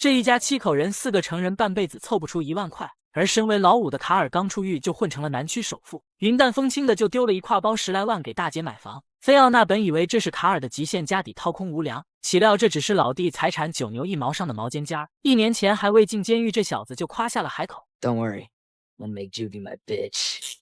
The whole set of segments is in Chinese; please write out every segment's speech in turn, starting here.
这一家7口人，4个成人半辈子凑不出1万块。而身为老五的卡尔刚出狱就混成了南区首富，云淡风轻的就丢了一挎包10来万给大姐买房。菲奥娜本以为这是卡尔的极限，家底掏空无粮，岂料这只是老弟财产9牛1毛上的毛尖尖儿。1年前还未进监狱，这小子就夸下了海口。Don't worry, I'll make Judy my bitch.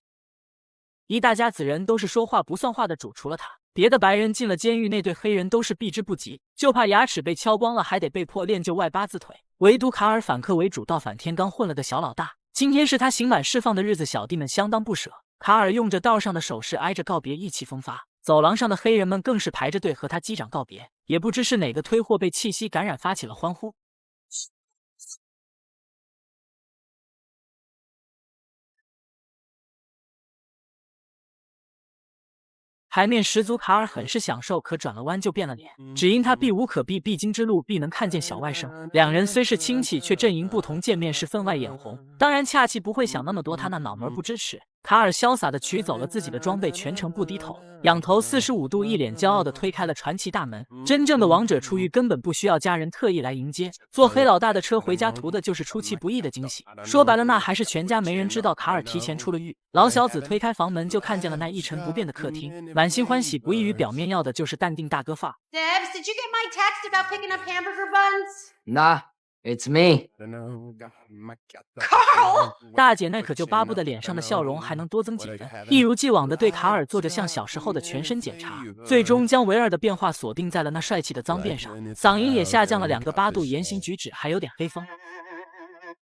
一大家子人都是说话不算话的主，除了他，别的白人进了监狱，那对黑人都是避之不及，就怕牙齿被敲光了，还得被迫练就外八字腿。唯独卡尔反客为主，倒反天罡混了个小老大。今天是他刑满释放的日子，小弟们相当不舍。卡尔用着道上的手势挨着告别，意气风发。走廊上的黑人们更是排着队和他击掌告别，也不知是哪个推货被气息感染，发起了欢呼。海面十足，卡尔很是享受，可转了弯就变了脸，只因他避无可避，必经之路必能看见小外甥。两人虽是亲戚，却阵营不同，见面时分外眼红。当然恰奇不会想那么多，他那脑门不支持。卡尔潇洒地取走了自己的装备，全程不低头，仰头45度，一脸骄傲地推开了传奇大门。真正的王者出狱根本不需要家人特意来迎接，坐黑老大的车回家图的就是出其不意的惊喜。说白了，那还是全家没人知道卡尔提前出了狱。老小子推开房门就看见了那一成不变的客厅，满心欢喜不异于表面，要的就是淡定大哥范儿。 Debs, did you get my text about picking up hamburger buns? Nah, it's me. Carl! 大姐那可就巴不得脸上的笑容还能多增几分，一如既往地对卡尔做着像小时候的全身检查，最终将维尔的变化锁定在了那帅气的脏辫上，嗓音也下降了2个8度，言行举止还有点黑风。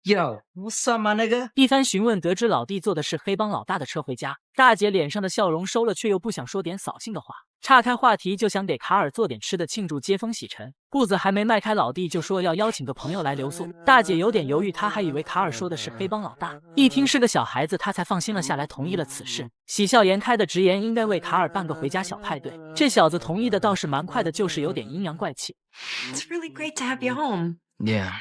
Yo, what's up, my nigga? 一番询问，得知老弟坐的是黑帮老大的车回家。大姐脸上的笑容收了，却又不想说点扫兴的话，岔开话题就想给卡尔做点吃的庆祝接风洗尘。步子还没迈开，老弟就说要邀请个朋友来留宿。大姐有点犹豫，她还以为卡尔说的是黑帮老大，一听是个小孩子，她才放心了下来，同意了此事，喜笑颜开的直言应该为卡尔办个回家小派对。这小子同意的倒是蛮快的，就是有点阴阳怪气。 It's really great to have you home. Yeah,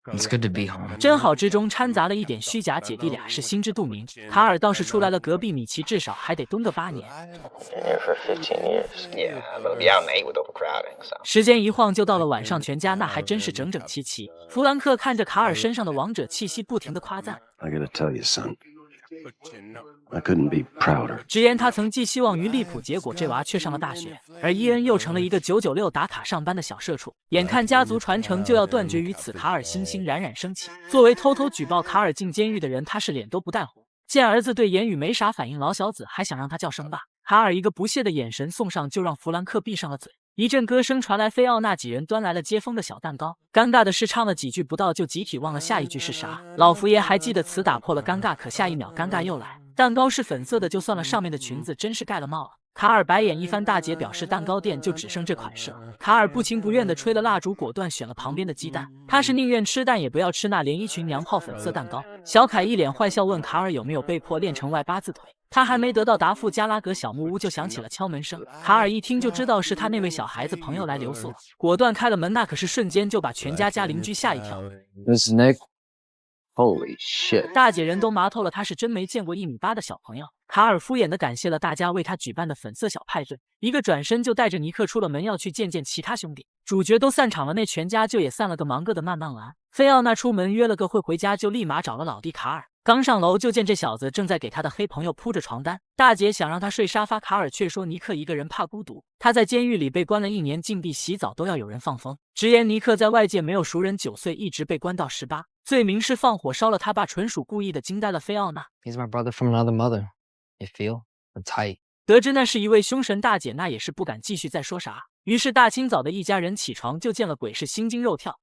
it's good to be home. 真好之中掺杂了一点虚假，姐弟俩是心知肚明。卡尔倒是出来了，隔壁米奇至少还得蹲个8年。 Been there for 15 years. Yeah, I'm gonna be out in 8 with overcrowding, so. 时间一晃就到了晚上，全家那还真是整整齐齐。弗兰克看着卡尔身上的王者气息，不停地夸赞。 I gotta tell you, son, I couldn't be prouder. 直言他曾寄希望于利普，结果这娃却上了大学，而伊恩又成了一个996打卡上班的小社畜。眼看家族传承就要断绝于此，卡尔欣欣冉冉升起。作为偷偷举报卡尔进监狱的人，他是脸都不带红。见儿子对言语没啥反应，老小子还想让他叫声爸。卡尔一个不屑的眼神送上，就让弗兰克闭上了嘴。一阵歌声传来，菲奥娜几人端来了接风的小蛋糕。尴尬的是，唱了几句不到就集体忘了下一句是啥。老佛爷还记得词，打破了尴尬，可下一秒尴尬又来。蛋糕是粉色的，就算了，上面的裙子真是盖了帽了。卡尔白眼一番，大姐表示蛋糕店就只剩这款式了。卡尔不情不愿地吹了蜡烛，果断选了旁边的鸡蛋。他是宁愿吃蛋也不要吃那连衣裙娘炮粉色蛋糕。小凯一脸坏笑问卡尔有没有被迫练成外八字腿。他还没得到答复，加拉格小木屋就响起了敲门声。卡尔一听就知道是他那位小孩子朋友来留宿了，果断开了门，那可是瞬间就把全家加邻居吓一跳。 This is Nick. Holy shit. 大姐人都麻透了，他是真没见过1米8的小朋友。卡尔敷衍地感谢了大家为他举办的粉色小派对，一个转身就带着尼克出了门，要去见见其他兄弟。主角都散场了，那全家就也散了个忙个的慢慢完。菲奥娜出门约了个会回家，就立马找了老弟卡尔。刚上楼就见这小子正在给他的黑朋友铺着床单。大姐想让他睡沙发，卡尔却说尼克一个人怕孤独，他在监狱里被关了1年禁闭，洗澡都要有人放风。直言尼克在外界没有熟人，9岁一直被关到18，罪名是放火烧了他爸，纯属故意的，惊呆了菲奥娜。 He's my brother from another mother. You feel? I'm tight. 得知那是一位凶神，大姐那也是不敢继续再说啥，于是大清早的一家人起床就见了鬼，是心惊肉跳。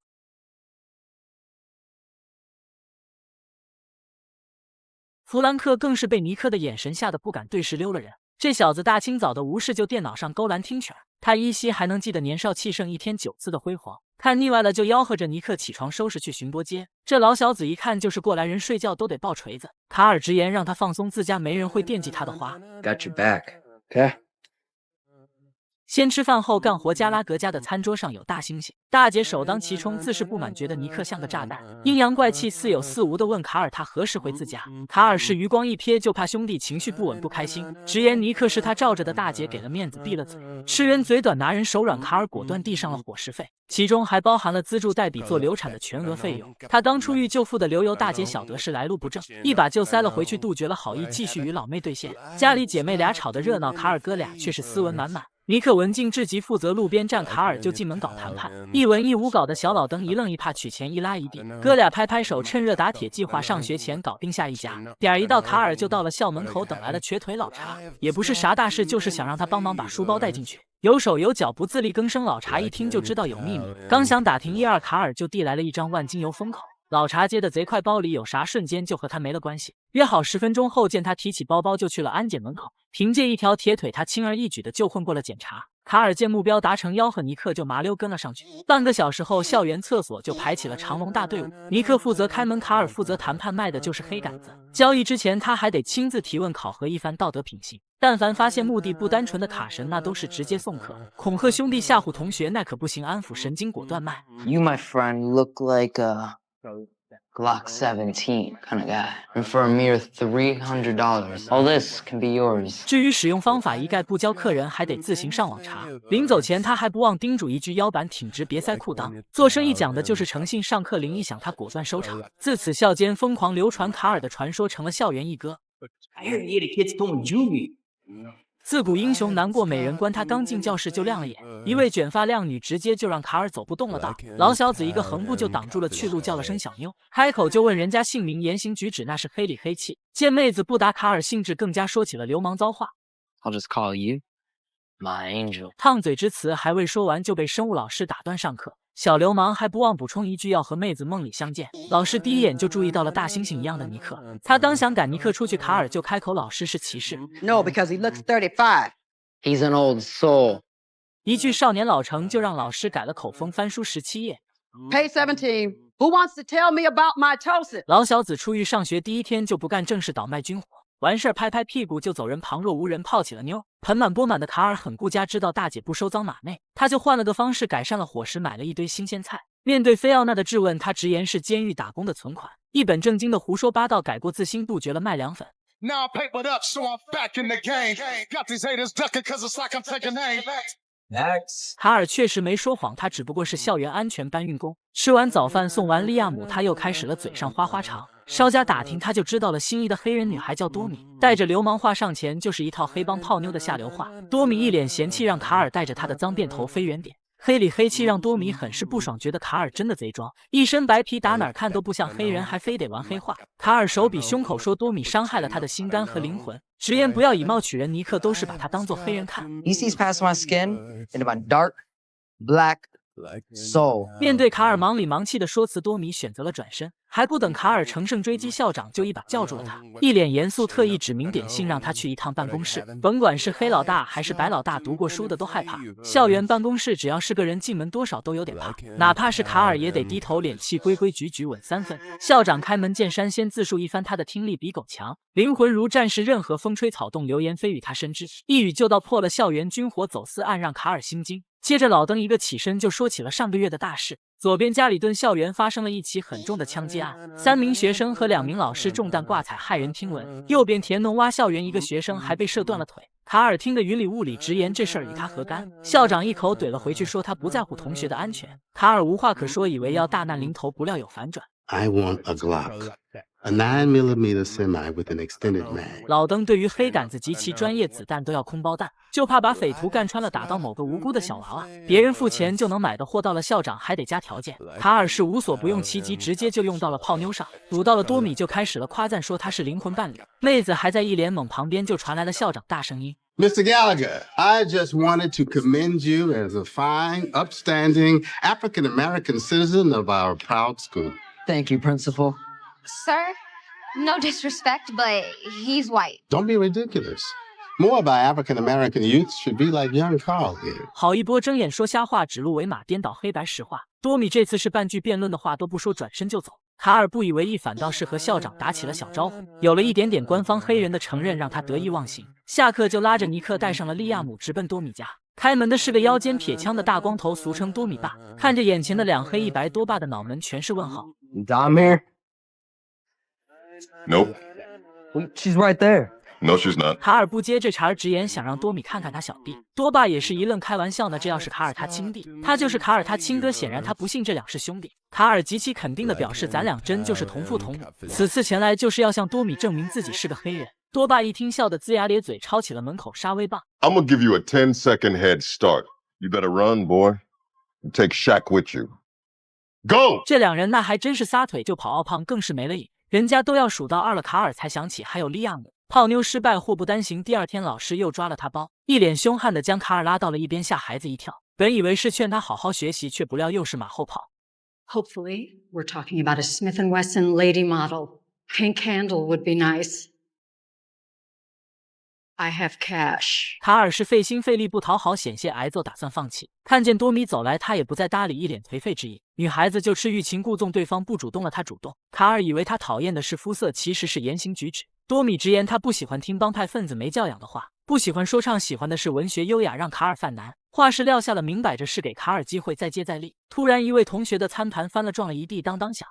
弗兰克更是被尼克的眼神吓得不敢对视，溜了人。这小子大清早的无事就电脑上勾栏听曲儿，他依稀还能记得年少气盛1天9次的辉煌。看腻歪了就吆喝着尼克起床收拾去巡逻街。这老小子一看就是过来人，睡觉都得抱锤子。卡尔直言让他放松，自家没人会惦记他的花。 Got your back. Okay? 先吃饭后干活。加拉格家的餐桌上有大猩猩，大姐首当其冲，自是不满，觉得尼克像个炸弹，阴阳怪气，似有似无的问卡尔他何时回自家。卡尔是余光一瞥，就怕兄弟情绪不稳不开心，直言尼克是他罩着的。大姐给了面子，闭了嘴。吃人嘴短拿人手软，卡尔果断递上了伙食费，其中还包含了资助代笔做流产的全额费用。他当初欲救父的刘由大姐晓得是来路不正，一把就塞了回去，杜绝了好意，继续与老妹兑现。家里姐妹俩吵得热闹，卡尔哥俩却是斯文满满。尼克文静至极，负责路边站，卡尔就进门搞谈判。一文一武搞得小老登一愣一怕，取钱一拉一递，哥俩拍拍手，趁热打铁，计划上学前搞定下一家。点儿一到，卡尔就到了校门口，等来了瘸腿老查，也不是啥大事，就是想让他帮忙把书包带进去。有手有脚，不自力更生。老查一听就知道有秘密，刚想打听一二，卡尔就递来了一张万金油封口。老查接的贼快，包里有啥瞬间就和他没了关系。约好10分钟后见，他提起包包就去了安检门口。凭借一条铁腿，他轻而易举的就混过了检查。卡尔见目标达成，吆喝尼克就麻溜跟了上去。半个小时后，校园厕所就排起了长龙大队伍。尼克负责开门，卡尔负责谈判，卖的就是黑杆子。交易之前，他还得亲自提问考核一番道德品行。但凡发现目的不单纯的卡神，那都是直接送客。恐吓兄弟，吓唬同学，那可不行，安抚神经，果断卖。 You, my friend, look like a Glock 17 kind of guy. And for a mere $300, all this can be yours. 至于使用方法，一概不教客人，还得自行上网查。临走前，他还不忘叮嘱一句：腰板挺直，别塞裤裆。做生意讲的就是诚信，上课铃一响，他果断收场。自此，校间疯狂流传，卡尔的传说成了校园一哥。I hear the kid's going juvie. 自古英雄难过美人关，他刚进教室就亮了眼，一位卷发靓女直接就让卡尔走不动了道。老小子一个横步就挡住了去路，叫了声小妞，开口就问人家姓名、言行举止，那是黑里黑气。见妹子不答，卡尔兴致更加，说起了流氓骚话。I'll just call you my angel. 烫嘴之词还未说完，就被生物老师打断上课。小流氓还不忘补充一句，要和妹子梦里相见。老师第一眼就注意到了大猩猩一样的尼克，他刚想赶尼克出去，卡尔就开口，老师是歧视。 No, because he looks 35. He's an old soul. 一句少年老成就让老师改了口风，翻书17页。 Page 17. Who wants to tell me about mitosis? 老小子出狱上学第一天就不干正事，倒卖军火，完事儿拍拍屁股就走人，旁若无人，泡起了妞。盆满钵满的卡尔很顾家，知道大姐不收赃马内，他就换了个方式改善了伙食，买了一堆新鲜菜。面对菲奥娜的质问，他直言是监狱打工的存款，一本正经的胡说八道，改过自新，杜绝了卖凉粉。 Now I papered up, so I'm back in the game. Got these haters ducking cause it's like I'm taking aim. Next. 卡尔确实没说谎，他只不过是校园安全搬运工。吃完早饭送完利亚姆，他又开始了嘴上花花肠。稍加打听，他就知道了心仪的黑人女孩叫多米，带着流氓话上前就是一套黑帮泡妞的下流话。多米一脸嫌弃，让卡尔带着他的脏辫头飞远点。 黑里黑气让多米很是不爽，觉得卡尔真的贼装，一身白皮打哪儿看都不像黑人，还非得玩黑话。卡尔手比胸口说多米伤害了他的心肝和灵魂，直言不要以貌取人，尼克都是把他当做黑人看。 He sees past my skin into my dark, black soul. 面对卡尔忙里忙气的说辞，多米选择了转身，还不等卡尔乘胜追击，校长就一把叫住了他，一脸严肃，特意指名点姓让他去一趟办公室。甭管是黑老大还是白老大，读过书的都害怕。校园办公室只要是个人进门，多少都有点怕，哪怕是卡尔也得低头，脸气规规矩矩，稳3分。校长开门见山，先自述一番他的听力比狗强，灵魂如战士，任何风吹草动、流言蜚语他深知，一语就道，破了校园军火走私案，让卡尔心惊。 接着老登一个起身就说起了上个月的大事。左边加里顿校园发生了一起很重的枪击案，3名学生和2名老师中弹挂彩，骇人听闻。右边田农洼校园一个学生还被射断了腿。卡尔听得云里雾里，直言这事儿与他何干？校长一口怼了回去，说他不在乎同学的安全。卡尔无话可说，以为要大难临头，不料有反转。 I want a Glock, a 9mm semi with an extended mag. 老登对于黑杆子及其专业子弹都要空包弹，就怕把匪徒干穿了，打到某个无辜的小娃娃。别人付钱就能买的货，到了校长还得加条件。卡尔是无所不用其极，直接就用到了泡妞上。堵到了多米就开始了夸赞，说他是灵魂伴侣。妹子还在一脸懵，旁边就传来了校长大声音。 Mr. Gallagher, I just wanted to commend you as a fine, upstanding African-American citizen of our proud school. Thank you, Principal. Sir, no disrespect, but he's white. Don't be ridiculous. More of our African-American youth should be like young Carl here. 好一波睁眼说瞎话，指鹿为马，颠倒黑白实话。多米这次是半句辩论的话都不说，转身就走。卡尔不以为意，反倒是和校长打起了小招呼。有了一点点官方黑人的承认，让他得意忘形。下课就拉着尼克带上了利亚姆，直奔多米家。开门的是个腰间撇枪的大光头，俗称多米爸。看着眼前的2黑1白，多爸的脑门全是问号。 Dom here? Nope. She's right there. No, she's not. 卡尔不接这茬，直言想让多米看看他小弟。多爸也是一愣，开玩笑呢，这要是卡尔他亲弟，他就是卡尔他亲哥。显然他不信这俩是兄弟。卡尔极其肯定地表示，咱俩真就是同父同母。此次前来就是要向多米证明自己是个黑人。多爸一听，笑得龇牙咧嘴，抄起了门口杀威棒。I'm gonna give you a 10-second head start. You better run, boy. And take Shaq with you. Go! 这两人那还真是撒腿就跑，奥胖更是没了瘾。人家都要数到2了，卡尔才想起还有利亚姆。 泡妞失败，祸不单行。第2天，老师又抓了他包，一脸凶悍地将卡尔拉到了一边，吓孩子一跳。本以为是劝他好好学习，却不料又是马后炮。Hopefully, we're talking about a Smith & Wesson lady model. Pink handle would be nice. I have cash. 卡尔是费心费力不讨好，险些挨揍，打算放弃。看见多米走来，他也不再搭理，一脸颓废之意。女孩子就吃欲擒故纵，对方不主动了，他主动。卡尔以为他讨厌的是肤色，其实是言行举止。多米直言他不喜欢听帮派分子没教养的话，不喜欢说唱，喜欢的是文学优雅，让卡尔犯难。话是撂下了，明摆着是给卡尔机会再接再厉。突然，一位同学的餐盘翻了，撞了一地，当当响。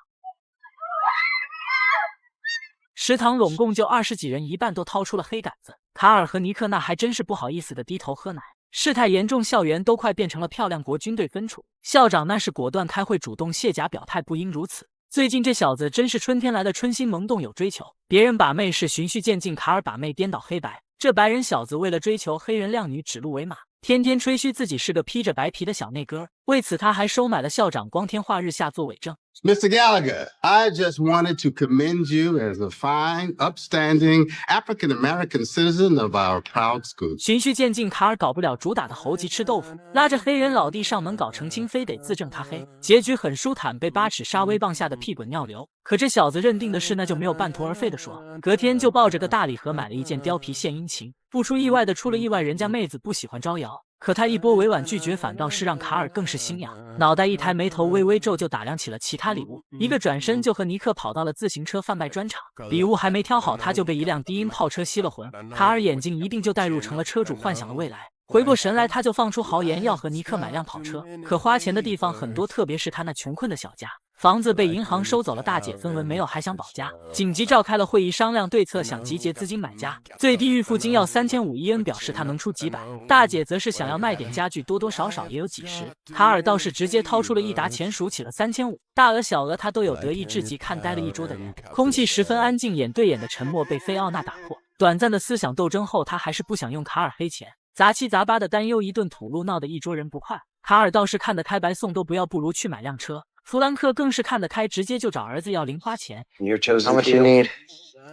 食堂拢共就20几人，一半都掏出了黑杆子。卡尔和尼克那还真是不好意思的低头喝奶。事态严重，校园都快变成了漂亮国军队分处。校长那是果断开会，主动卸甲，表态不应如此。最近这小子真是春天来的春心萌动，有追求。别人把妹是循序渐进，卡尔把妹颠倒黑白。这白人小子为了追求黑人靓女，指鹿为马，天天吹嘘自己是个披着白皮的小内哥。为此，他还收买了校长，光天化日下做伪证。 Mr. Gallagher, I just wanted to commend you as a fine, upstanding African-American citizen of our proud school. 循序渐进，卡尔搞不了主打的猴急吃豆腐，拉着黑人老弟上门搞澄清，非得自证他黑。结局很舒坦，被8尺杀威棒吓得屁滚尿流。可这小子认定的事，那就没有半途而废的说。隔天就抱着个大礼盒买了一件貂皮献殷勤。不出意外的出了意外，人家妹子不喜欢招摇。 可他一波委婉拒绝，反倒是让卡尔更是心痒，脑袋一抬，眉头微微皱，就打量起了其他礼物。一个转身就和尼克跑到了自行车贩卖专场，礼物还没挑好，他就被一辆低音炮车吸了魂。卡尔眼睛一定就带入成了车主，幻想了未来。回过神来，他就放出豪言要和尼克买辆跑车，可花钱的地方很多，特别是他那穷困的小家。 房子被银行收走了，大姐分文没有，还想保家，紧急召开了会议商量对策，想集结资金买家，最低预付金要3500，伊恩表示他能出几百，大姐则是想要卖点家具，多多少少也有几十。卡尔倒是直接掏出了一沓钱，数起了3500，大额小额他都有，得意至极，看呆了一桌的人，空气十分安静，眼对眼的沉默被菲奥娜打破。短暂的思想斗争后，他还是不想用卡尔黑钱，杂七杂八的担忧一顿吐露，闹得一桌人不快。卡尔倒是看得开，白送都不要，不如去买辆车。 弗兰克更是看得开，直接就找儿子要零花钱。 Your chosen How much you field. need?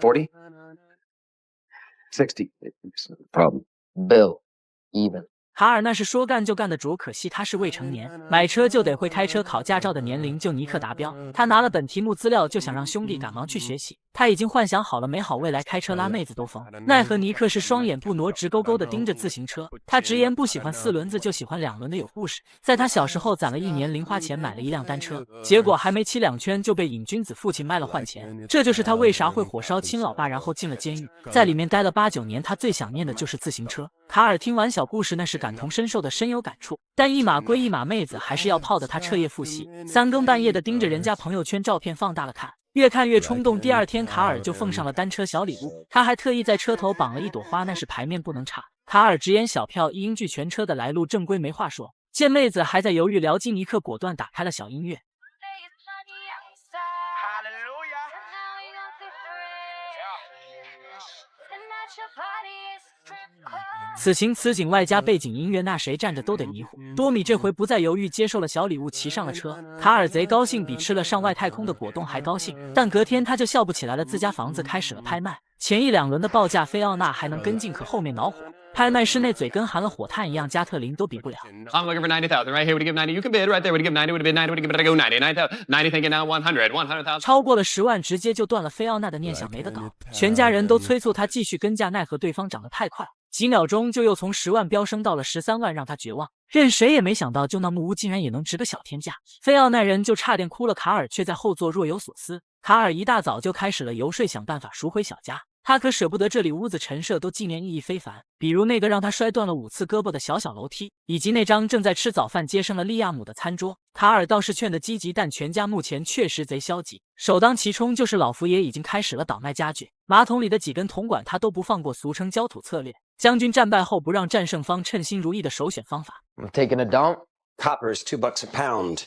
40? 60. It's no problem. Bill. Even. 卡尔那是说干就干的主，可惜他是未成年，买车就得会开车，考驾照的年龄就尼克达标。他拿了本题目资料，就想让兄弟赶忙去学习。他已经幻想好了美好未来，开车拉妹子都疯。奈何尼克是双眼不挪，直勾勾的盯着自行车。他直言不喜欢4轮子，就喜欢2轮的，有故事。在他小时候攒了1年零花钱买了一辆单车，结果还没骑2圈就被瘾君子父亲卖了换钱。这就是他为啥会火烧亲老爸，然后进了监狱，在里面待了8、9年。他最想念的就是自行车。卡尔听完小故事，那是感同身受的，深有感触。但一码归一码，妹子还是要泡的他彻夜复习，3更半夜的盯着人家朋友圈照片放大了看。 越看越冲动，第2天卡尔就奉上了单车小礼物，他还特意在车头绑了一朵花，那是牌面不能差。卡尔直言小票一应俱全，车的来路正规，没话说。见妹子还在犹豫聊基，尼克果断打开了小音乐。 此情此景外加背景音乐，那谁站着都得迷糊。多米这回不再犹豫，接受了小礼物，骑上了车。卡尔贼高兴，比吃了上外太空的果冻还高兴。但隔天他就笑不起来了，自家房子开始了拍卖，前1、2轮的报价，菲奥娜还能跟进，可后面恼火。 拍卖师那嘴跟含了火炭一样，加特林都比不了。I'm looking for 90,000 right here. Would you give 90? You can bid right there. Would you give 90? Would you bid 90? Would you give it? I go 90. 90 thinking now 100. 100,000. 超过了10万，直接就断了菲奥娜的念想，没得搞。全家人都催促他继续跟价，奈何对方涨得太快，几秒钟就又从10万飙升到了13万，让他绝望。任谁也没想到，就那木屋竟然也能值个小天价。菲奥那人就差点哭了，卡尔却在后座若有所思。卡尔一大早就开始了游说，想办法赎回小家。他可舍不得这里屋子陈设都纪念意义非凡，比如那个让他摔断了5次胳膊的小楼梯，以及那张正在吃早饭接生了利亚姆的餐桌。卡尔倒是劝得积极，但全家目前确实贼消极。首当其冲就是老佛爷已经开始了倒卖家具，马桶里的几根铜管他都不放过，俗称焦土策略。将军战败后不让战胜方称心如意的首选方法。I'm taking a dump. Copper is $2 a pound.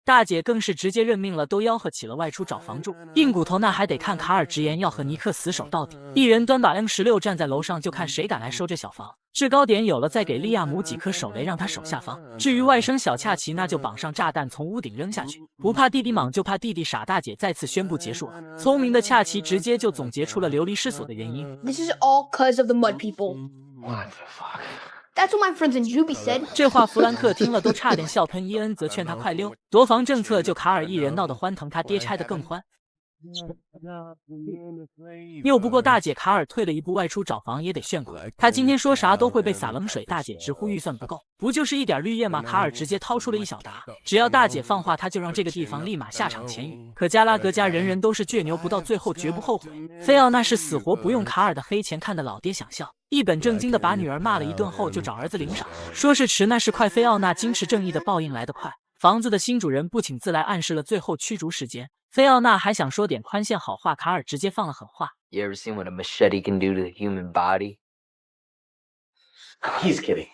大姐更是直接认命了，都吆喝起了外出找房住。硬骨头那还得看卡尔直言要和尼克死守到底，一人端把 M16站在楼上，就看谁敢来收这小房。制高点有了，再给利亚姆几颗手雷让他守下方。至于外甥小恰奇，那就绑上炸弹从屋顶扔下去，不怕弟弟莽就怕弟弟傻。大姐再次宣布结束了。聪明的恰奇直接就总结出了流离失所的原因。 This is all cause of the mud people. What the fuck? That's what my friends in Juby said. 这话弗兰克听了都差点笑喷。伊恩则劝他快溜，夺房政策就卡尔一人闹得欢腾，他爹拆得更欢。拗不过大姐，卡尔退了一步，外出找房也得炫过。他今天说啥都会被洒冷水，大姐直呼预算不够，不就是一点绿叶吗？卡尔直接掏出了一小沓，只要大姐放话，他就让这个地方立马下场前雨。可加拉格家人人都是倔牛，不到最后绝不后悔。菲奥娜是死活不用卡尔的黑钱，看得老爹想笑。 一本正经的把女儿骂了一顿后，就找儿子领赏，说是迟那是快。菲奥娜矜持正义的报应来得快，房子的新主人不请自来，暗示了最后驱逐时间。菲奥娜还想说点宽限好话，卡尔直接放了狠话。You ever seen what a machete can do to the human body? He's kidding.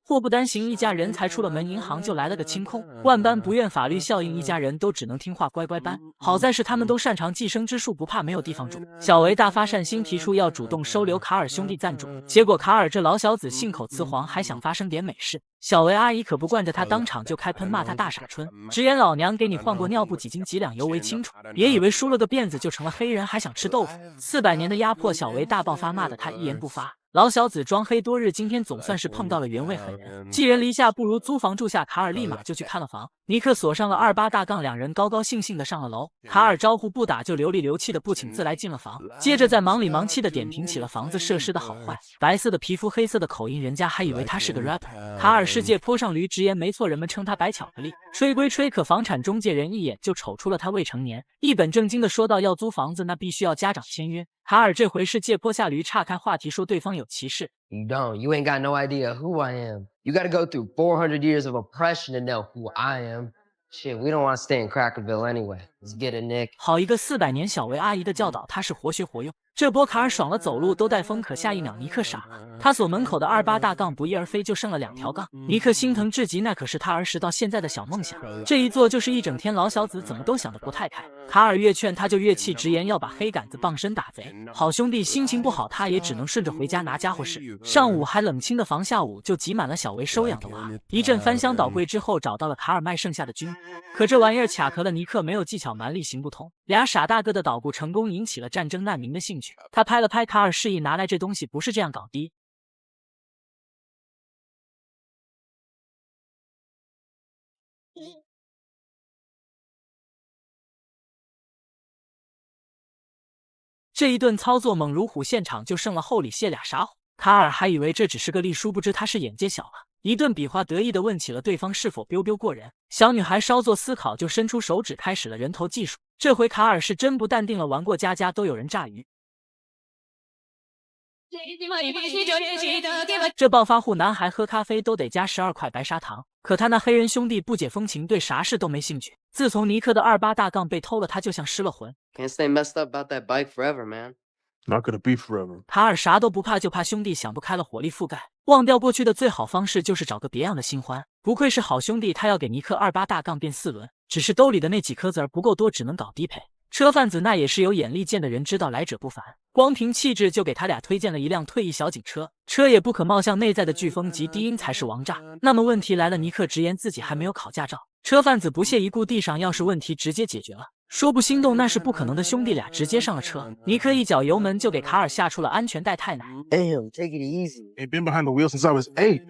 祸不单行，一家人才出了门，银行就来了个清空。万般不愿法律效应，一家人都只能听话乖乖搬。好在是他们都擅长寄生之术，不怕没有地方住。小维大发善心，提出要主动收留卡尔兄弟赞助，结果卡尔这老小子信口雌黄，还想发生点美事。小维阿姨可不惯着他，当场就开喷，骂他大傻春，直言老娘给你换过尿布几斤几两，尤为清楚。别以为梳了个辫子就成了黑人，还想吃豆腐。400年的压迫，小维大爆发，骂得他一言不发。 老小子装黑多日，今天总算是碰到了原味狠人。寄人篱下不如租房住下，卡尔立马就去看了房。尼克锁上了28大杠，两人高高兴兴的上了楼。卡尔招呼不打，就流里流气的不请自来进了房，接着在忙里忙气的点评起了房子设施的好坏。白色的皮肤，黑色的口音，人家还以为他是个 rapper。卡尔世界泼上驴，直言没错，人们称他白巧克力。吹归吹，可房产中介人一眼就瞅出了他未成年，一本正经的说道要租房子，那必须要家长签约。 卡尔这回是借坡下驴，岔开话题说对方有歧视。You don't. You ain't got no idea who I am. You got to go through 400 years of oppression to know who I am. Shit, we don't want to stay in Crackerville anyway. Let's get it, Nick. 好一个400年小维阿姨的教导，他是活学活用。这波卡尔爽了，走路都带风，可下一秒尼克傻了。他所门口的28大杠不翼而飞，就剩了2条杠。尼克心疼至极，那可是他儿时到现在的小梦想。这一坐就是一整天，老小子怎么都想得不太开。卡尔越劝他就越气，直言要把黑杆子傍身打贼。好兄弟心情不好，他也只能顺着回家拿家伙事。上午还冷清的房，下午就挤满了小维收养的娃。一阵翻箱倒柜之后，找到了卡尔卖剩下的军，可这玩意儿卡壳了，尼克没有技巧，蛮力行不通。俩傻大个的捣鼓成功，引起了战争难民的兴趣。他拍了拍卡尔，示意拿来这东西，不是这样搞的。这一顿操作猛如虎，现场就剩了后里卸俩傻虎。卡尔还以为这只是个例，殊不知他是眼界小了。一顿比划，得意地问起了对方是否 biu 过人。小女孩稍作思考，就伸出手指开始了人头技术。这回卡尔是真不淡定了，玩过家家都有人炸鱼。这暴发户男孩喝咖啡都得加12块白砂糖，可他那黑人兄弟不解风情，对啥事都没兴趣。自从尼克的28大杠被偷了，他就像失了魂。Can't stay messed up about that bike forever, man. Not gonna be forever. 卡尔啥都不怕，就怕兄弟想不开了，火力覆盖。忘掉过去的最好方式就是找个别样的新欢。不愧是好兄弟，他要给尼克28大杠变4轮，只是兜里的那几颗子儿不够多，只能搞低配。车贩子那也是有眼力见的人，知道来者不凡，光凭气质就给他俩推荐了一辆退役小警车。车也不可貌相，内在的飓风及低音才是王炸。那么问题来了，尼克直言自己还没有考驾照。车贩子不屑一顾，地上钥匙问题直接解决了。说不心动那是不可能的，兄弟俩直接上了车。尼克一脚油门就给卡尔下出了安全带，太奶。Damn, take it easy. Ain't been behind the wheel since I was 8.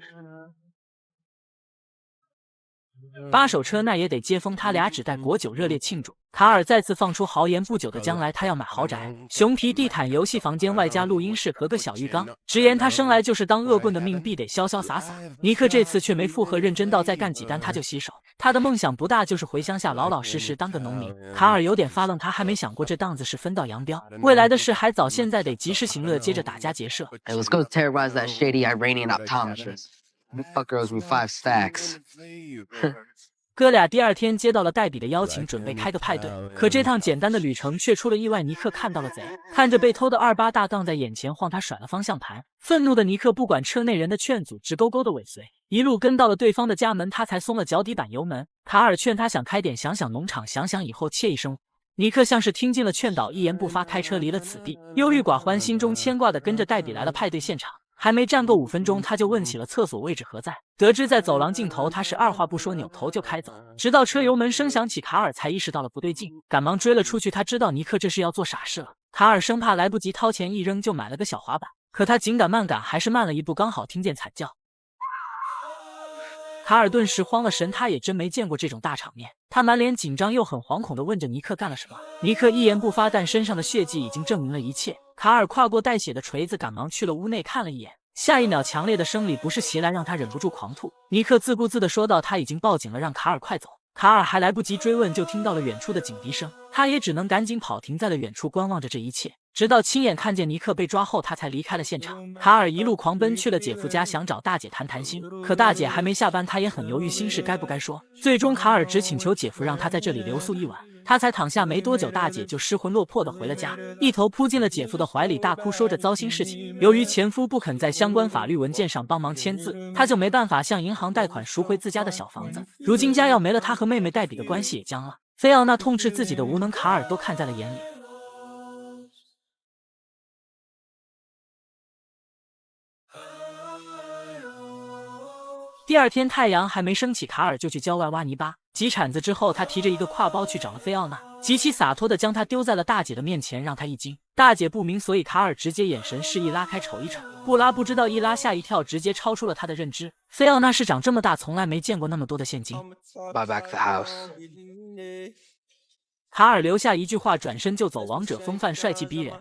扒手车那也得接风，他俩只带果酒热烈庆祝。卡尔再次放出豪言，不久的将来他要买豪宅，熊皮地毯游戏房间外加录音室和个小浴缸，直言他生来就是当恶棍的命，必得潇潇洒洒。尼克这次却没附和，认真到再干几单他就洗手。他的梦想不大，就是回乡下老老实实当个农民。卡尔有点发愣，他还没想过这档子是分道扬镳，未来的事还早，现在得及时行乐，接着打家劫舍。 Hey, let's go terrorize that shady Iranian optometrist. That fucker owes me 5 stacks. 哥俩第二天接到了黛比的邀请，准备开个派对。可这趟简单的旅程却出了意外，尼克看到了贼，看着被偷的28大杠在眼前晃，他甩了方向盘。愤怒的尼克不管车内人的劝阻，直勾勾的尾随，一路跟到了对方的家门，他才松了脚底板油门。卡尔劝他想开点，想想农场，想想以后惬意生活。尼克像是听尽了劝导，一言不发，开车离了此地。忧郁寡欢，心中牵挂的跟着黛比来了派对现场。 还没站够5分钟，他就问起了厕所位置何在。得知在走廊尽头，他是二话不说扭头就开走。直到车油门声响起，卡尔才意识到了不对劲，赶忙追了出去。他知道尼克这是要做傻事了。卡尔生怕来不及掏钱一扔，就买了个小滑板。可他紧赶慢赶，还是慢了一步，刚好听见惨叫。卡尔顿时慌了神，他也真没见过这种大场面。他满脸紧张又很惶恐地问着尼克干了什么。尼克一言不发，但身上的血迹已经证明了一切。卡尔跨过带血的锤子，赶忙去了屋内看了一眼。 下一秒，强烈的生理不适袭来，让他忍不住狂吐。尼克自顾自地说道：“他已经报警了，让卡尔快走。”卡尔还来不及追问，就听到了远处的警笛声，他也只能赶紧跑，停在了远处观望着这一切。直到亲眼看见尼克被抓后，他才离开了现场。卡尔一路狂奔去了姐夫家，想找大姐谈谈心。可大姐还没下班，他也很犹豫，心事该不该说。最终，卡尔只请求姐夫让他在这里留宿一晚。他才躺下没多久，大姐就失魂落魄的回了家，一头扑进了姐夫的怀里，大哭说着糟心事情。由于前夫不肯在相关法律文件上帮忙签字，他就没办法向银行贷款赎回自家的小房子。如今家要没了，他和妹妹黛比的关系也僵了。菲奥娜痛斥自己的无能，卡尔都看在了眼里。 第二天太阳还没升起，卡尔就去郊外挖泥巴。几铲子之后，他提着一个挎包去找了菲奥娜，极其洒脱地将它丢在了大姐的面前，让她一惊。大姐不明所以，卡尔直接眼神示意拉开瞅一瞅。不拉不知道，一拉吓一跳，直接超出了他的认知。菲奥娜是长这么大，从来没见过那么多的现金。 Buy back the house. 卡尔留下一句话，转身就走，王者风范，帅气逼人。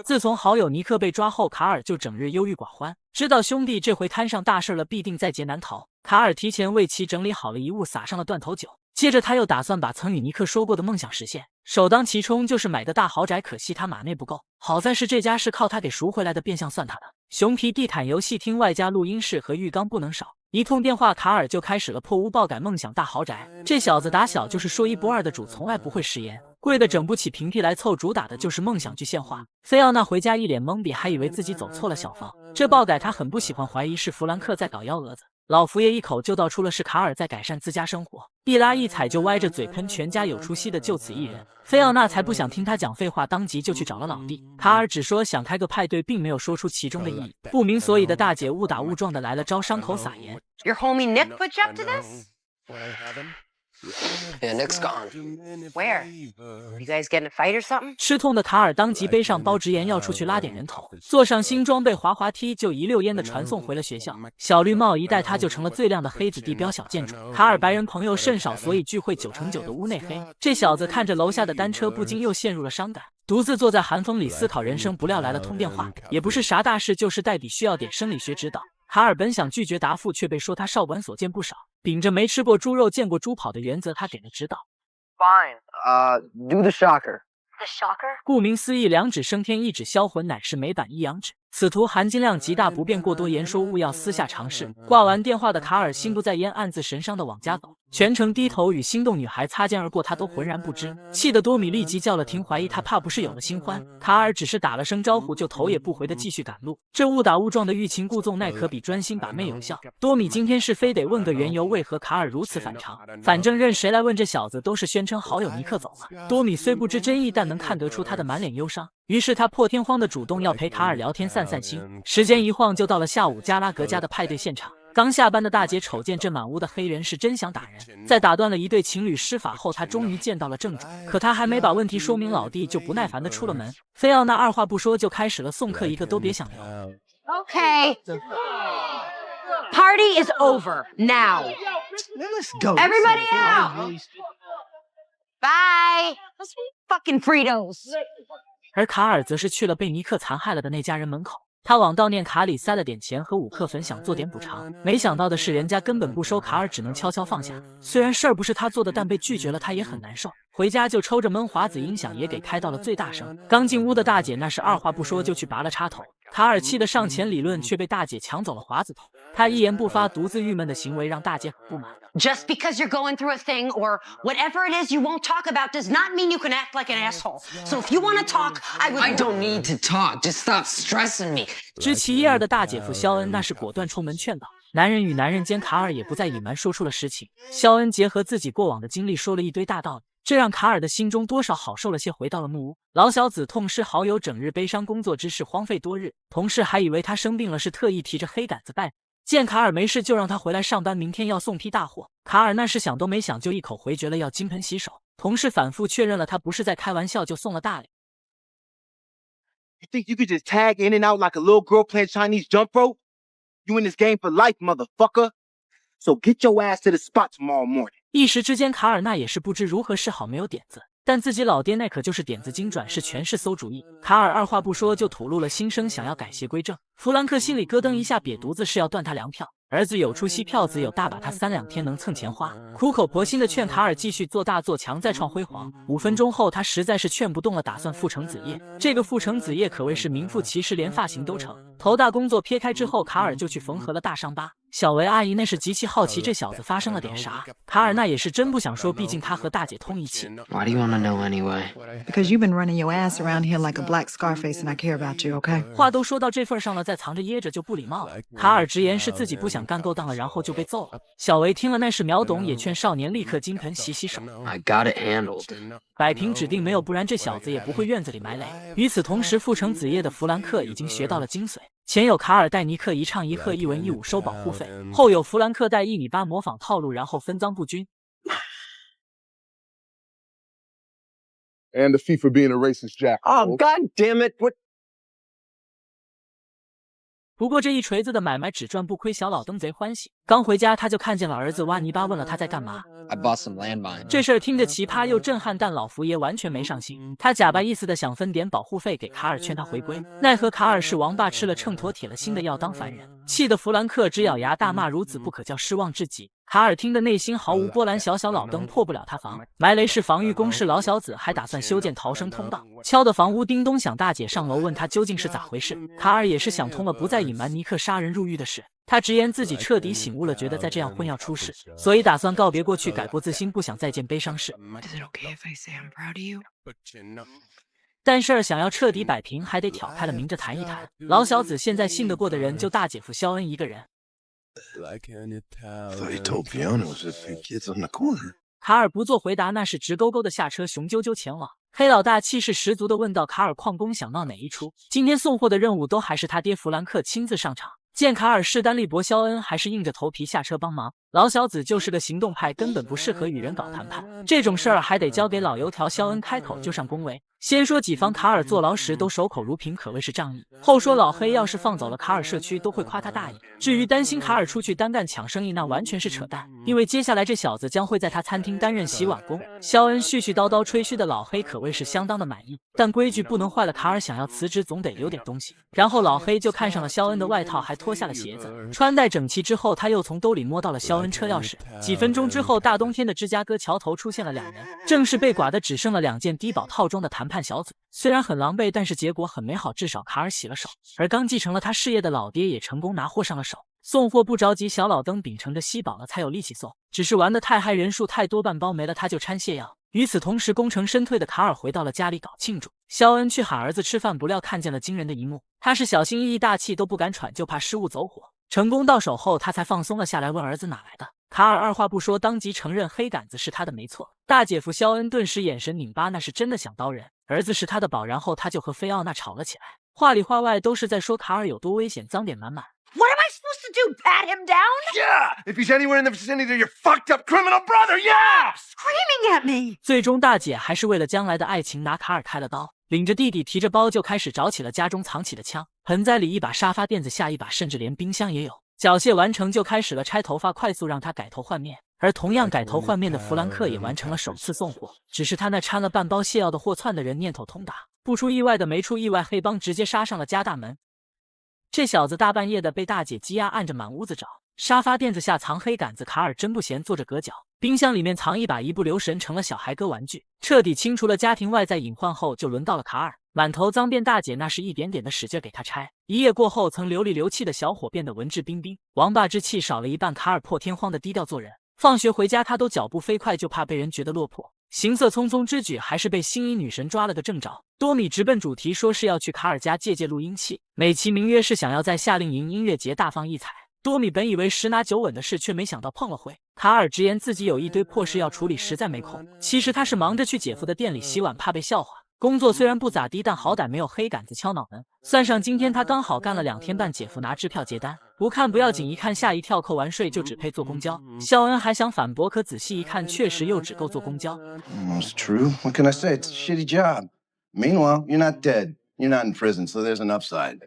自从好友尼克被抓后，卡尔就整日忧郁寡欢。知道兄弟这回摊上大事了，必定在劫难逃。卡尔提前为其整理好了遗物，撒上了断头酒。接着他又打算把曾与尼克说过的梦想实现，首当其冲就是买个大豪宅。可惜他马内不够，好在是这家是靠他给赎回来的，变相算他的。熊皮地毯游戏厅外加录音室和浴缸不能少。 一通电话，卡尔就开始了破屋爆改梦想大豪宅。这小子打小就是说一不二的主，从来不会食言，贵的整不起平替来凑，主打的就是梦想具现化。菲奥娜回家一脸懵逼，还以为自己走错了小房。这爆改他很不喜欢，怀疑是弗兰克在搞幺蛾子。老佛爷一口就道出了是卡尔在改善自家生活，一拉一踩就歪着嘴喷全家有出息的就此一人。菲奥娜才不想听他讲废话，当即就去找了老弟。卡尔只说想开个派对，并没有说出其中的意义。不明所以的大姐误打误撞的来了，招伤口撒盐。 Your homie Nick put you up to this? Yeah, Nick's gone. Where? You guys get in a fight or something? 吃痛的卡尔当即背上包，直言要出去拉点人头，坐上新装备滑滑梯，就一溜烟的传送回了学校。小绿帽一戴，他就成了最亮的黑子地标小建筑。卡尔白人朋友甚少，所以聚会9成9的屋内黑。这小子看着楼下的单车，不禁又陷入了伤感。 独自坐在寒风里思考人生，不料来了通电话，也不是啥大事，就是黛比需要点生理学指导。卡尔本想拒绝答复，却被说他少管所见不少，秉着没吃过猪肉见过猪跑的原则，他给了指导。 Fine. Do the shocker. The shocker? 顾名思义，2指升天，1指销魂，乃是美版一阳指。此图含金量极大，不便过多言说，勿要私下尝试。挂完电话的卡尔心不在焉，暗自神伤的往家走，全程低头与心动女孩擦肩而过，他都浑然不知。气得多米立即叫了停，怀疑他怕不是有了新欢。卡尔只是打了声招呼，就头也不回的继续赶路。这误打误撞的欲擒故纵，奈可比专心把妹有效。多米今天是非得问个缘由，为何卡尔如此反常？反正任谁来问这小子，都是宣称好友尼克走了。多米虽不知真意，但能看得出他的满脸忧伤。于是他破天荒的主动要陪卡尔聊天散散心。时间一晃就到了下午，加拉格家的派对现场。刚下班的大姐瞅见这满屋的黑人，是真想打人。在打断了一对情侣施法后，她终于见到了正主。可她还没把问题说明，老弟就不耐烦地出了门。菲奥娜二话不说就开始了送客，一个都别想留。Okay. Party is over now. Let's go. Everybody out. Bye. Those fucking Fritos. 而卡尔则是去了被尼克残害了的那家人门口。他往悼念卡里塞了点钱和5克粉，想做点补偿。没想到的是，人家根本不收，卡尔只能悄悄放下。虽然事儿不是他做的，但被拒绝了，他也很难受。回家就抽着闷华子，音响也给开到了最大声。刚进屋的大姐那是二话不说就去拔了插头。卡尔气得上前理论，却被大姐抢走了华子头。他一言不发，独自郁闷的行为让大姐很不满。Just because you're going through a thing or whatever it is you won't talk about does not mean you can act like an asshole. So if you want to talk, I don't need to talk. Just stop stressing me. 知其一二的大姐夫肖恩那是果断出门劝导。男人与男人间，卡尔也不再隐瞒，说出了实情。肖恩结合自己过往的经历，说了一堆大道理。这让卡尔的心中多少好受了些。回到了木屋，老小子痛失好友，整日悲伤，工作之事荒废多日。同事还以为他生病了，是特意提着黑杆子拜。见卡尔没事，就让他回来上班，明天要送批大货。卡尔那是想都没想就一口回绝了要金盆洗手。同事反复确认了他不是在开玩笑，就送了大礼。You think you could just tag in and out like a little girl playing Chinese jump rope? You in this game for life, motherfucker. So get your ass to the spot tomorrow morning. 一时之间，卡尔那也是不知如何是好，没有点子。但自己老爹那可就是点子精转，是全是馊主意。卡尔二话不说就吐露了心声，想要改邪归正。弗兰克心里咯噔一下，瘪犊子是要断他粮票。儿子有出息，票子有大把，他3两天能蹭钱花。苦口婆心的劝卡尔继续做大做强，再创辉煌。5分钟后，他实在是劝不动了，打算傅成子夜。这个傅成子夜可谓是名副其实，连发型都成。头大工作撇开之后，卡尔就去缝合了大伤疤。小维阿姨那是极其好奇这小子发生了点啥，卡尔那也是真不想说，毕竟他和大姐通一气。Why do you want to know anyway? Because you've been running your ass around here like a black Scarface, and I care about you, okay? 话都说到这份上了，再藏着掖着就不礼貌了。卡尔直言是自己不想干勾当了，然后就被揍了。小维听了那是秒懂，也劝少年立刻金盆洗洗手。I got it handled. 摆平指定没有，不然这小子也不会院子里埋雷。与此同时，傅成子夜的弗兰克已经学到了精髓。前有卡尔带尼克一唱一和一文一武收保护费，后有弗兰克带1米8模仿套路，然后分赃不均。And the fee for being a racist jack. Oh, God damn it. What? 不过这一锤子的买卖只赚不亏，小老登贼欢喜。刚回家他就看见了儿子挖泥巴，问了他在干嘛。I bought some landmines. 这事儿听着奇葩又震撼，但老福爷完全没上心。他假扮意思的想分点保护费给卡尔，劝他回归。奈何卡尔是王八，吃了秤砣铁了心的要当凡人，气得弗兰克直咬牙大骂：孺子不可教，失望至极。卡尔听得内心毫无波澜，小老登破不了他防，埋雷是防御工事，老小子还打算修建逃生通道。敲的房屋叮咚响，大姐上楼问他究竟是咋回事。卡尔也是想通了，不再隐瞒尼克杀人入狱的事。他直言自己彻底醒悟了，觉得再这样混要出事，所以打算告别过去，改过自新，不想再见悲伤事。但事儿想要彻底摆平，还得挑开了明着谈一谈。老小子现在信得过的人就大姐夫肖恩一个人。卡尔不做回答，那是直勾勾的下车，雄赳赳前往。黑老大气势十足的问道：卡尔矿工想闹哪一出？今天送货的任务都还是他爹弗兰克亲自上场。见卡尔势单力薄，肖恩还是硬着头皮下车帮忙。老小子就是个行动派，根本不适合与人搞谈判，这种事儿还得交给老油条。肖恩开口就上恭维，先说己方卡尔坐牢时都守口如瓶，可谓是仗义，后说老黑要是放走了卡尔，社区都会夸他大义。至于担心卡尔出去单干抢生意，那完全是扯淡，因为接下来这小子将会在他餐厅担任洗碗工。肖恩絮絮叨叨吹嘘的老黑可谓是相当的满意，但规矩不能坏了，卡尔想要辞职总得留点东西。然后老黑就看上了肖恩的外套，还脱下了鞋子，穿戴整齐之后，他又从兜里摸到了肖恩车钥匙。几分钟之后，大冬天的芝加哥桥头出现了2人，正是被剐的只剩了2件低保套装的谈判小组。虽然很狼狈，但是结果很美好，至少卡尔洗了手，而刚继承了他事业的老爹也成功拿货上了手。送货不着急，小老登秉承着吸饱了才有力气送，只是玩得太嗨，人数太多，半包没了他就掺泻药。与此同时，功成身退的卡尔回到了家里搞庆祝。肖恩去喊儿子吃饭，不料看见了惊人的一幕，他是小心翼翼，大气都不敢喘，就怕失误走火。成功到手后，他才放松了下来，问儿子哪来的。卡尔二话不说，当即承认黑杆子是他的没错。大姐夫肖恩顿时眼神拧巴，那是真的想刀人，儿子是他的宝。然后他就和菲奥娜吵了起来，话里话外都是在说卡尔有多危险，脏点满满。What am I supposed to do? Pat him down? Yeah! If he's anywhere in the vicinity of your fucked up criminal brother, yeah! Screaming at me. 最终大姐还是为了将来的爱情拿卡尔开了刀，领着弟弟提着包就开始找起了家中藏起的枪，盆栽里一把，沙发垫子下一把，甚至连冰箱也有。缴械完成就开始了拆头发，快速让他改头换面。而同样改头换面的弗兰克也完成了首次送货，只是他那掺了半包泻药的货窜的人念头通达，不出意外的没出意外，黑帮直接杀上了家大门。这小子大半夜的被大姐羁押，按着满屋子找，沙发垫子下藏黑杆子，卡尔真不闲坐着割脚，冰箱里面藏一把，一不留神成了小孩割玩具。彻底清除了家庭外在隐患后，就轮到了卡尔，满头脏辫，大姐那是一点点的使劲给他拆。一夜过后，曾流里流气的小伙变得文质彬彬，王霸之气少了一半，卡尔破天荒的低调做人。放学回家，他都脚步飞快，就怕被人觉得落魄。行色匆匆之举，还是被星衣女神抓了个正着。多米直奔主题，说是要去卡尔家借录音器，美其名曰是想要在夏令营音乐节大放异彩。多米本以为十拿九稳的事，却没想到碰了灰。卡尔直言自己有一堆破事要处理，实在没空。其实他是忙着去姐夫的店里洗碗，怕被笑话。工作虽然不咋地，但好歹没有黑杆子敲脑门。算上今天他刚好干了2天半，姐夫拿支票结单，不看不要紧，一看吓一跳，扣完税就只配坐公交。肖恩还想反驳，可仔细一看，确实又只够坐公交。Almost true. What can I say? It's a shitty job. Meanwhile, you're not dead. You're not in prison, so there's an upside.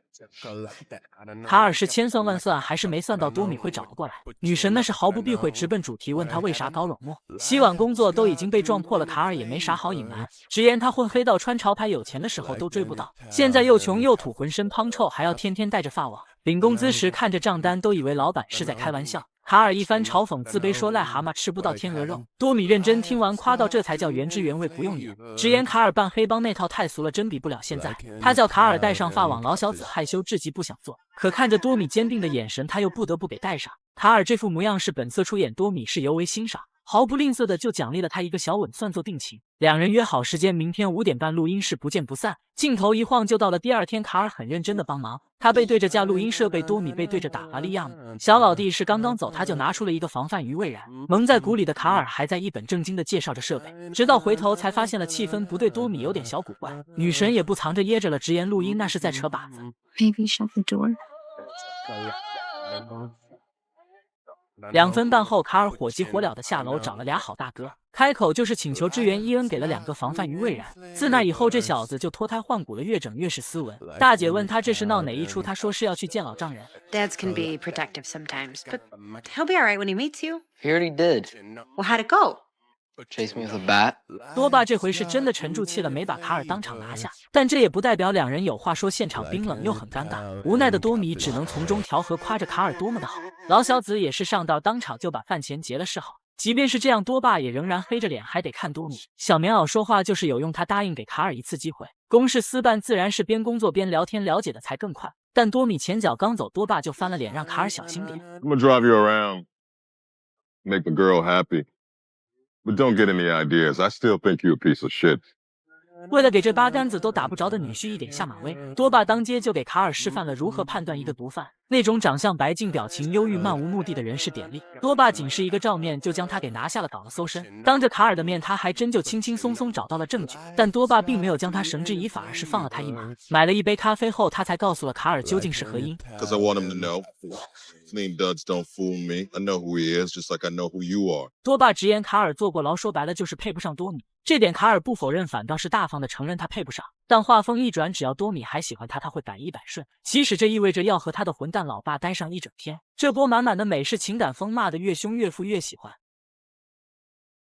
卡尔是千算万算，还是没算到多米会找过来。女神那是毫不避讳，直奔主题，问他为啥搞冷漠。洗碗工作都已经被撞破了，卡尔也没啥好隐瞒，直言他混黑道穿潮牌，有钱的时候都追不到，现在又穷又土，浑身滂臭，还要天天带着发网。领工资时看着账单，都以为老板是在开玩笑。卡尔一番嘲讽，自卑说癞蛤蟆吃不到天鹅肉。多米认真听完，夸道这才叫原汁原味，不用演。直言卡尔扮黑帮那套太俗了，真比不了现在。他叫卡尔戴上发网，老小子害羞至极，不想做。可看着多米坚定的眼神，他又不得不给戴上。卡尔这副模样是本色出演，多米是尤为欣赏，毫不吝啬的就奖励了他一个小吻，算作定情。两人约好时间，明天5点半录音室不见不散。镜头一晃就到了第二天，卡尔很认真的帮忙，他背对着架录音设备，多米背对着打玛利亚姆。小老弟是刚刚走，他就拿出了一个防范于未然。蒙在鼓里的卡尔还在一本正经的介绍着设备，直到回头才发现了气氛不对，多米有点小古怪。女神也不藏着掖着了，直言录音那是在扯靶子。Maybe shut the door. 2分半后，卡尔火急火燎的下楼找了俩好大哥，开口就是请求支援。伊恩给了2个防范于未然。自那以后，这小子就脱胎换骨了，越整越是斯文。大姐问他这是闹哪一出，他说是要去见老丈人。 Dads can be protective sometimes, but he'll be all right when he meets you. He already did. Well, how'd it go? Chase me with a bat. 多爸这回是真的沉住气了，没把卡尔当场拿下，但这也不代表两人有话说，现场冰冷又很尴尬。无奈的多米只能从中调和，夸着卡尔多么的好。老小子也是上道，当场就把饭钱结了示好。即便是这样，多爸也仍然黑着脸，还得看多米。小棉袄说话就是有用，他答应给卡尔一次机会。公事私办自然是边工作边聊天，了解的才更快。但多米前脚刚走，多爸就翻了脸，让卡尔小心点。I'm gonna drive you around, make the girl happy. But don't get any ideas. I still think you're a piece of shit. 为了给这八竿子都打不着的女婿一点下马威，多爸当街就给卡尔示范了如何判断一个毒贩。那种长相白净、表情忧郁、漫无目的的人是典例。多爸仅是一个照面就将他给拿下了，搞了搜身。当着卡尔的面，他还真就轻轻松松找到了证据。但多爸并没有将他绳之以法，而是放了他一马。买了一杯咖啡后，他才告诉了卡尔究竟是何因。Because I want him to know. Clean duds don't fool me. I know who he is, just like I know who you are. 多爸直言卡尔坐过牢，说白了就是配不上多米。这点卡尔不否认，反倒是大方的承认他配不上。但话锋一转，只要多米还喜欢他，他会百依百顺，即使这意味着要和他的混蛋老爸待上一整天。这波满满的美式情感风骂得越凶，岳父越喜欢。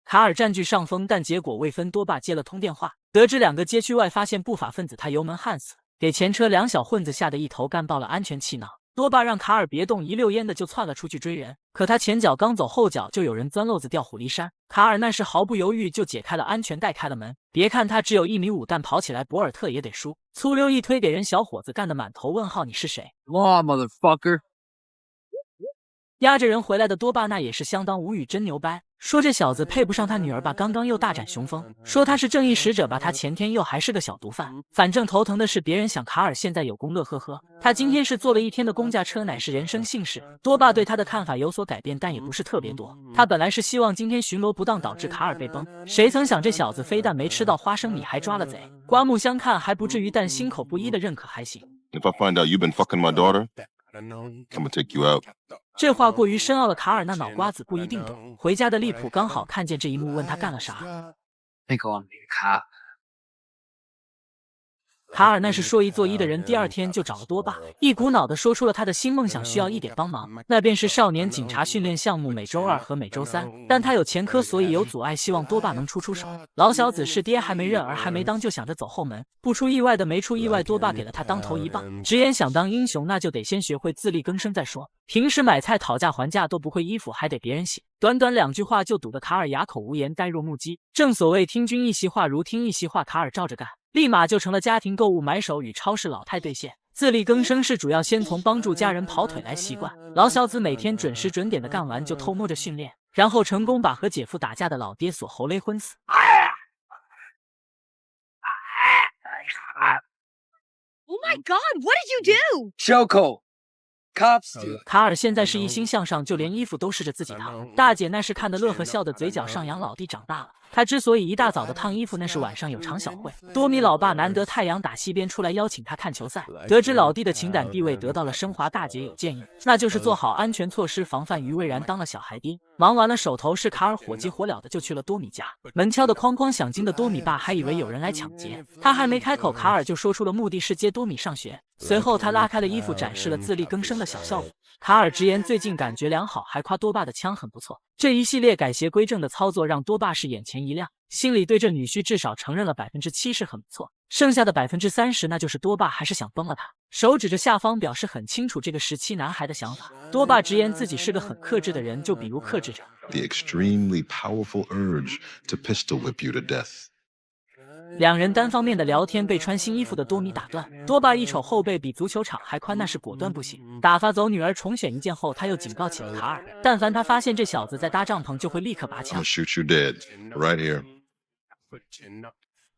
卡尔占据上风，但结果未分。多爸接了通电话，得知2个街区外发现不法分子，他油门焊死，给前车2小混子吓得一头干爆了安全气囊。多爸让卡尔别动，一溜烟的就窜了出去追人。可他前脚刚走，后脚就有人钻漏子掉虎离山。卡尔那是毫不犹豫就解开了安全带，开了门。别看他只有1.5米，但跑起来博尔特也得输。粗溜一推，给人小伙子干得满头问号，你是谁？ Law, motherfucker. 压着人回来的多爸那也是相当无语，真牛掰。说这小子配不上他女儿吧，刚刚又大展雄风；说他是正义使者吧，他前天又还是个小毒贩。反正头疼的是别人想卡尔现在有功乐，呵呵。他今天是坐了1天的公驾车，乃是人生幸事。多爸对他的看法有所改变，但也不是特别多。他本来是希望今天巡逻不当导致卡尔被崩，谁曾想这小子非但没吃到花生米，还抓了贼。刮目相看还不至于，但心口不一的认可还行。If I find out you've been fucking my daughter, I'm gonna take you out. 这话过于深奥了，卡尔那脑瓜子不一定懂。回家的利普刚好看见这一幕，问他干了啥。那个我卡。卡尔那是说一做一的人，第二天就找了多爸，一股脑的说出了他的新梦想，需要一点帮忙，那便是少年警察训练项目每周2和每周3。但他有前科，所以有阻碍，希望多爸能出手。老小子是爹还没认儿还没当，就想着走后门。不出意外的没出意外，多爸给了他当头一棒，直言想当英雄，那就得先学会自力更生再说。平时买菜讨价还价都不会，衣服还得别人洗。短短2句话就堵得卡尔哑口无言，呆若木鸡。正所谓听君一席话，如听一席话，卡尔照着干。立马就成了家庭购物买手与超市老太兑现。自力更生是主要先从帮助家人跑腿来习惯。老小子每天准时准点的干完就偷摸着训练，然后成功把和姐夫打架的老爹锁喉勒昏死。Oh my God, what did you do? Choco. Cops. 卡尔现在是一心向上，就连衣服都试着自己烫。大姐那是看得乐呵笑的嘴角上扬，老弟长大了。他之所以一大早的烫衣服，那是晚上有场小会。多米老爸难得太阳打西边出来邀请他看球赛，得知老弟的情感地位得到了升华，大姐有建议，那就是做好安全措施，防范于未然。当了小孩爹，忙完了手头事，卡尔火急火燎的就去了多米家。门敲得哐哐响，惊的多米爸还以为有人来抢劫，他还没开口，卡尔就说出了目的是接多米上学。随后他拉开了衣服，展示了自力更生的小效果。卡尔直言最近感觉良好，还夸多爸的枪很不错。这一系列改邪归正的操作让多爸是眼前一亮，心里对这女婿至少承认了70%很不错，剩下的30%那就是多爸还是想崩了他。手指着下方表示很清楚这个17男孩的想法。多爸直言自己是个很克制的人，就比如克制着 The extremely powerful urge to pistol whip you to death. 两人单方面的聊天被穿新衣服的多米打断。多爸一瞅后背比足球场还宽，那是果断不行。打发走女儿重选一件后，他又警告起了卡尔，但凡他发现这小子在搭帐篷，就会立刻拔枪。 I'm gonna shoot you dead right here.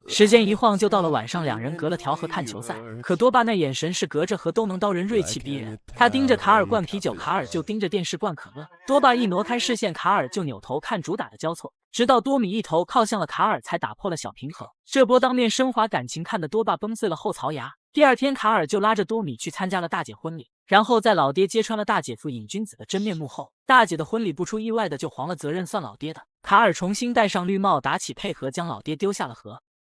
时间一晃就到了晚上，两人隔了条河看球赛，可多爸那眼神是隔着河都能刀人，锐气逼人。他盯着卡尔灌啤酒，卡尔就盯着电视灌可乐。多爸一挪开视线，卡尔就扭头看主打的交错，直到多米一头靠向了卡尔，才打破了小平衡。这波当面升华感情，看得多爸崩碎了后槽牙。第二天，卡尔就拉着多米去参加了大姐婚礼，然后在老爹揭穿了大姐夫瘾君子的真面目后，大姐的婚礼不出意外的就黄了，责任算老爹的。卡尔重新戴上绿帽，打起配合，将老爹丢下了河。